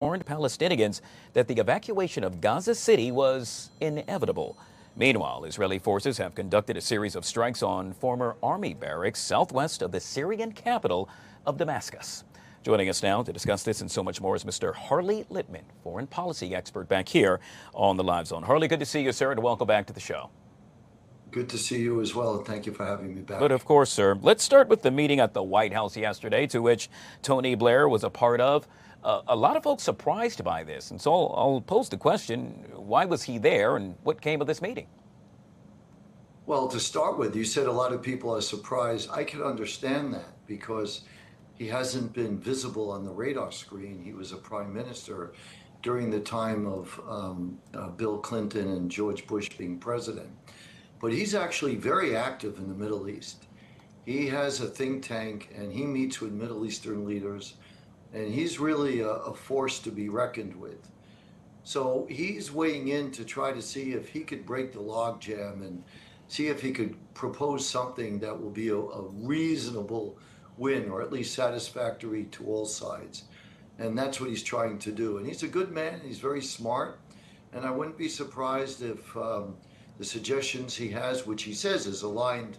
warned Palestinians that the evacuation of Gaza City was inevitable. Meanwhile, Israeli forces have conducted a series of strikes on former army barracks southwest of the Syrian capital of Damascus. Joining us now to discuss this and so much more is Mr. Harley Lippman, foreign policy expert back here on the Live Zone. Harley, good to see you, sir, and welcome back to the show. Good to see you as well, and thank you for having me back. But of course, sir, let's start with the meeting at the White House yesterday, to which Tony Blair was a part of. A lot of folks surprised by this, and so I'll pose the question, why was he there and what came of this meeting? Well, to start with, you said a lot of people are surprised. I can understand that because he hasn't been visible on the radar screen. He was a prime minister during the time of Bill Clinton and George Bush being president. But he's actually very active in the Middle East. He has a think tank and he meets with Middle Eastern leaders, and he's really a force to be reckoned with. So he's weighing in to try to see if he could break the logjam and see if he could propose something that will be a reasonable win, or at least satisfactory to all sides. And that's what he's trying to do. And he's a good man, he's very smart, and I wouldn't be surprised if the suggestions he has, which he says is aligned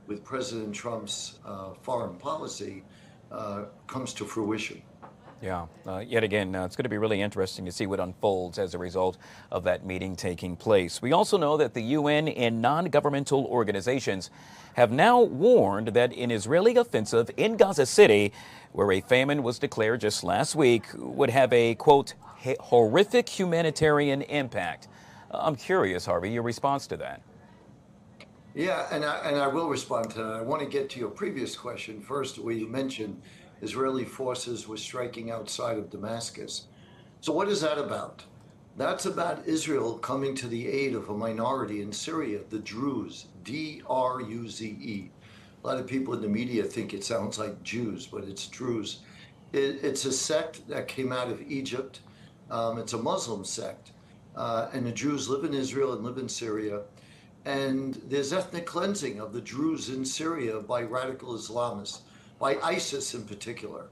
with President Trump's foreign policy, comes to fruition. Yeah, yet again, it's going to be really interesting to see what unfolds as a result of that meeting taking place. We also know that the UN and non-governmental organizations have now warned that an Israeli offensive in Gaza City, where a famine was declared just last week, would have a, quote, horrific humanitarian impact. I'm curious, Harvey, your response to that. Yeah, and I will respond to that. I want to get to your previous question first, where you mentioned Israeli forces were striking outside of Damascus. So what is that about? That's about Israel coming to the aid of a minority in Syria, the Druze, D-R-U-Z-E. A lot of people in the media think it sounds like Jews, but it's Druze. It's a sect that came out of Egypt. It's a Muslim sect. And the Druze live in Israel and live in Syria. And there's ethnic cleansing of the Druze in Syria by radical Islamists, by ISIS in particular.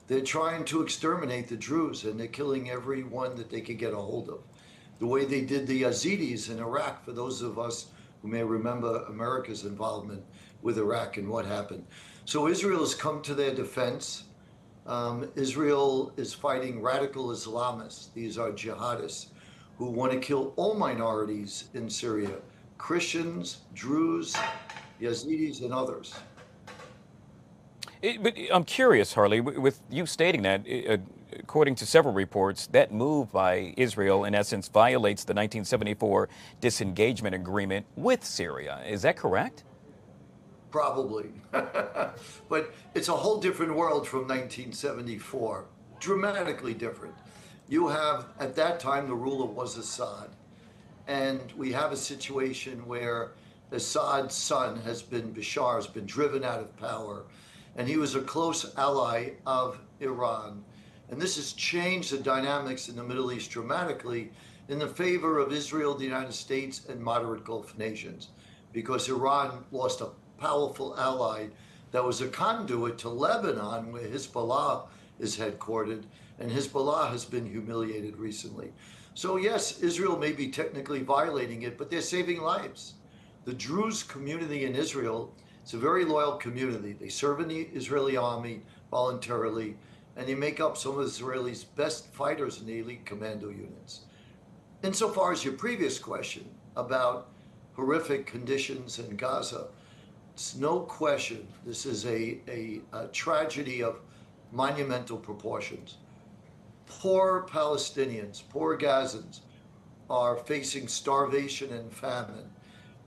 They're trying to exterminate the Druze, and they're killing everyone that they can get a hold of. The way they did the Yazidis in Iraq, for those of us who may remember America's involvement with Iraq and what happened. So Israel has come to their defense. Israel is fighting radical Islamists. These are jihadists who want to kill all minorities in Syria, Christians, Druze, Yazidis, and others. But I'm curious, Harley, with you stating that, according to several reports, that move by Israel, in essence, violates the 1974 disengagement agreement with Syria. Is that correct? Probably. But it's a whole different world from 1974, dramatically different. You have, at that time, the ruler was Assad. And we have a situation where Assad's son Bashar has been driven out of power. And he was a close ally of Iran. And this has changed the dynamics in the Middle East dramatically in the favor of Israel, the United States, and moderate Gulf nations, because Iran lost a powerful ally that was a conduit to Lebanon, where Hezbollah is headquartered, and Hezbollah has been humiliated recently. So yes, Israel may be technically violating it, but they're saving lives. The Druze community in Israel, it's a very loyal community. They serve in the Israeli army voluntarily, and they make up some of Israel's best fighters in the elite commando units. Insofar as your previous question about horrific conditions in Gaza, it's no question this is a tragedy of monumental proportions. Poor Palestinians, poor Gazans are facing starvation and famine,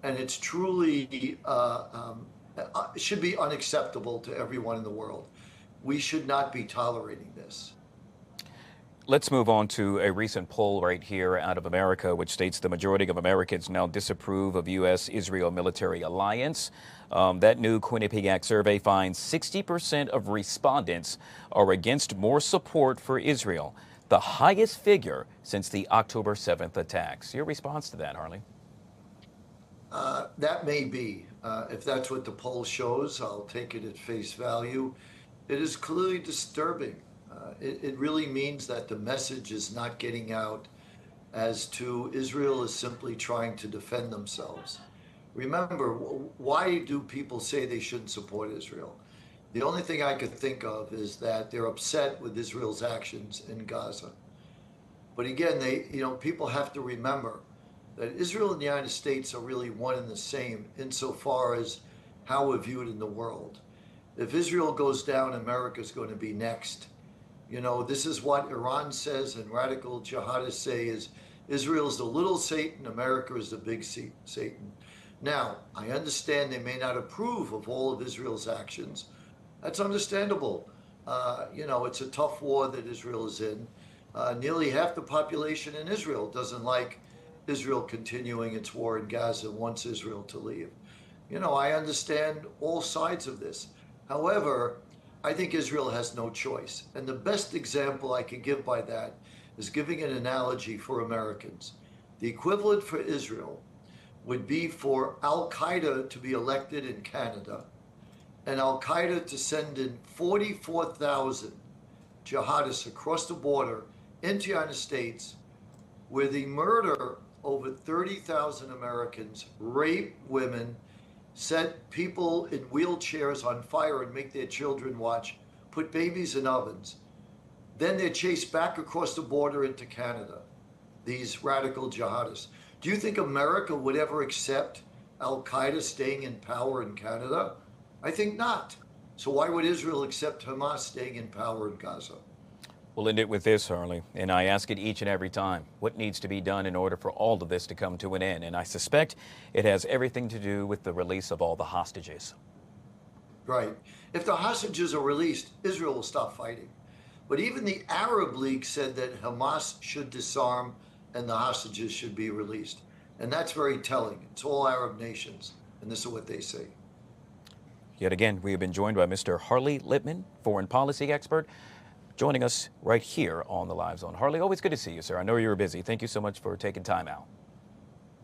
and it's truly it should be unacceptable to everyone in the world. We should not be tolerating this. Let's move on to a recent poll right here out of America, which states the majority of Americans now disapprove of U.S.-Israel military alliance. That new Quinnipiac survey finds 60% of respondents are against more support for Israel, the highest figure since the October 7th attacks. Your response to that, Harley? That may be. If that's what the poll shows, I'll take it at face value. It is clearly disturbing. It really means that the message is not getting out as to Israel is simply trying to defend themselves. Remember, why do people say they shouldn't support Israel? The only thing I could think of is that they're upset with Israel's actions in Gaza. But again, people have to remember that Israel and the United States are really one and the same insofar as how we're viewed in the world. If Israel goes down, America's going to be next. This is what Iran says and radical jihadists say is Israel's the little Satan, America is the big Satan. Now, I understand they may not approve of all of Israel's actions. That's understandable. It's a tough war that Israel is in. Nearly half the population in Israel doesn't like Israel continuing its war in Gaza and wants Israel to leave. I understand all sides of this. However, I think Israel has no choice. And the best example I can give by that is giving an analogy for Americans. The equivalent for Israel would be for Al-Qaeda to be elected in Canada and Al-Qaeda to send in 44,000 jihadists across the border into the United States where they murder over 30,000 Americans, rape women, set people in wheelchairs on fire and make their children watch, put babies in ovens. Then they're chased back across the border into Canada, these radical jihadists. Do you think America would ever accept Al-Qaeda staying in power in Canada? I think not. So why would Israel accept Hamas staying in power in Gaza? We'll end it with this, Harley, and I ask it each and every time. What needs to be done in order for all of this to come to an end? And I suspect it has everything to do with the release of all the hostages. Right. If the hostages are released, Israel will stop fighting. But even the Arab League said that Hamas should disarm and the hostages should be released. And that's very telling. It's all Arab nations, and this is what they say. Yet again, we have been joined by Mr. Harley Lippman, foreign policy expert, joining us right here on the Live Zone. Harley, always good to see you, sir. I know you were busy. Thank you so much for taking time out.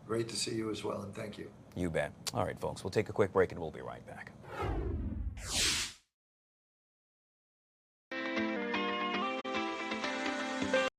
Great to see you as well, and thank you. You bet. All right, folks, we'll take a quick break and we'll be right back.